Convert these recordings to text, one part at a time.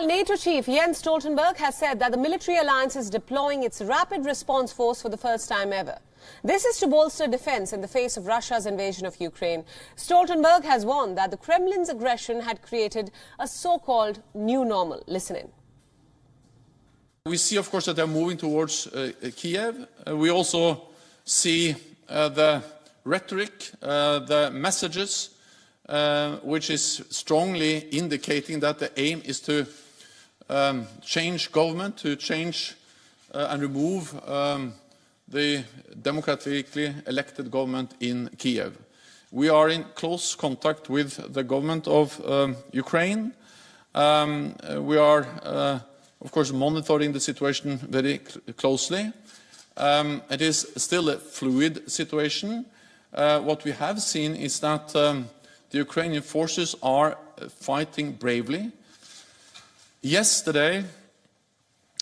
NATO chief Jens Stoltenberg has said that the military alliance is deploying its rapid response force for the first time ever. This is to bolster defense in the face of Russia's invasion of Ukraine. Stoltenberg has warned that the Kremlin's aggression had created a so-called new normal. Listen in. We see, of course, that they're moving towards Kiev. We also see the rhetoric, the messages, which is strongly indicating that the aim is to change government, to change and remove the democratically elected government in Kiev. We are in close contact with the government of Ukraine. We are, of course, monitoring the situation very closely. It is still a fluid situation. What we have seen is that the Ukrainian forces are fighting bravely. Yesterday,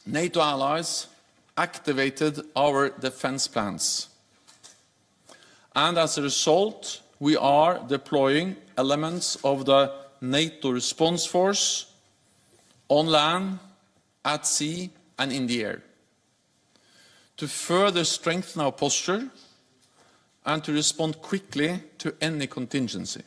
NATO allies activated our defense plans. And as a result, we are deploying elements of the NATO response force on land, at sea and in the air, to further strengthen our posture and to respond quickly to any contingency.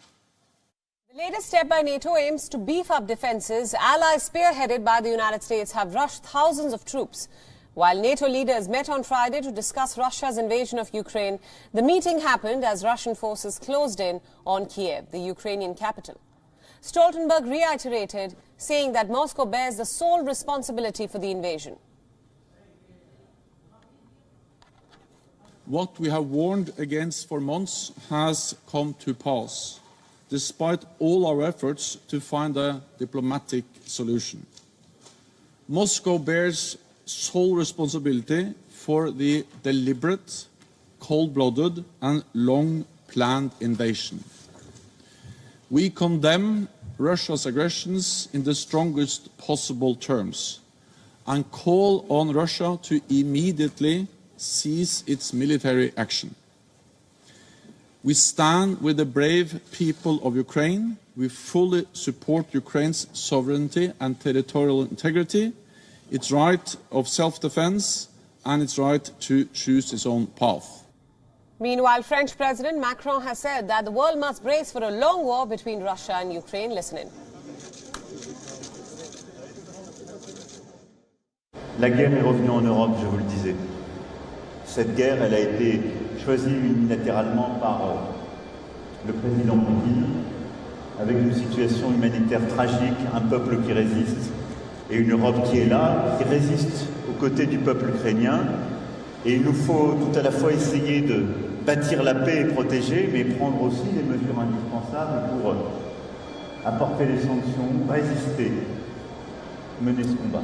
The latest step by NATO aims to beef up defenses. Allies spearheaded by the United States have rushed thousands of troops. While NATO leaders met on Friday to discuss Russia's invasion of Ukraine, the meeting happened as Russian forces closed in on Kiev, the Ukrainian capital. Stoltenberg reiterated, saying that Moscow bears the sole responsibility for the invasion. What we have warned against for months has come to pass, despite all our efforts to find a diplomatic solution. Moscow bears sole responsibility for the deliberate, cold-blooded and long-planned invasion. We condemn Russia's aggressions in the strongest possible terms and call on Russia to immediately cease its military action. We stand with the brave people of Ukraine. We fully support Ukraine's sovereignty and territorial integrity, its right of self-defense and its right to choose its own path. Meanwhile, French President Macron has said that the world must brace for a long war between Russia and Ukraine. Listen in. La guerre est revenue en Europe, je vous le disais. Cette guerre, elle a été choisie unilatéralement par le président Poutine, avec une situation humanitaire tragique, un peuple qui résiste, et une Europe qui est là, qui résiste aux côtés du peuple ukrainien. Et il nous faut tout à la fois essayer de bâtir la paix et protéger, mais prendre aussi les mesures indispensables pour apporter les sanctions, résister, mener ce combat.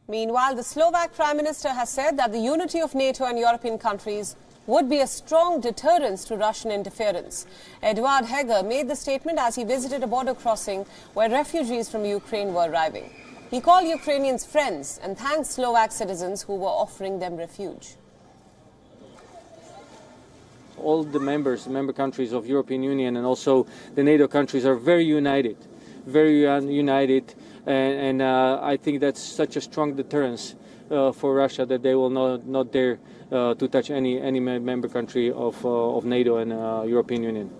Meanwhile, the Slovak Prime Minister has said that the unity of NATO and European countries would be a strong deterrence to Russian interference. Eduard Heger made the statement as he visited a border crossing where refugees from Ukraine were arriving. He called Ukrainians friends and thanked Slovak citizens who were offering them refuge. All the member countries of European Union and also the NATO countries are very united, and I think that's such a strong deterrence for Russia that they will not dare to touch any member country of NATO and European Union.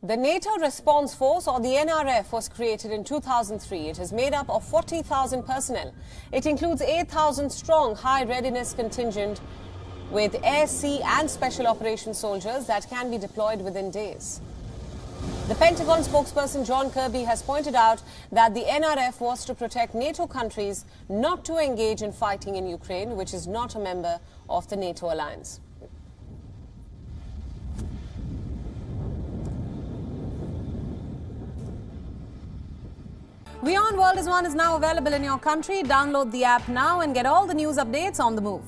The NATO Response Force, or the NRF, was created in 2003. It is made up of 40,000 personnel. It includes 8,000 strong high readiness contingent with air, sea and special operations soldiers that can be deployed within days. The Pentagon spokesperson John Kirby has pointed out that the NRF was to protect NATO countries not to engage in fighting in Ukraine, which is not a member of the NATO alliance. WION World is One is now available in your country. Download the app now and get all the news updates on the move.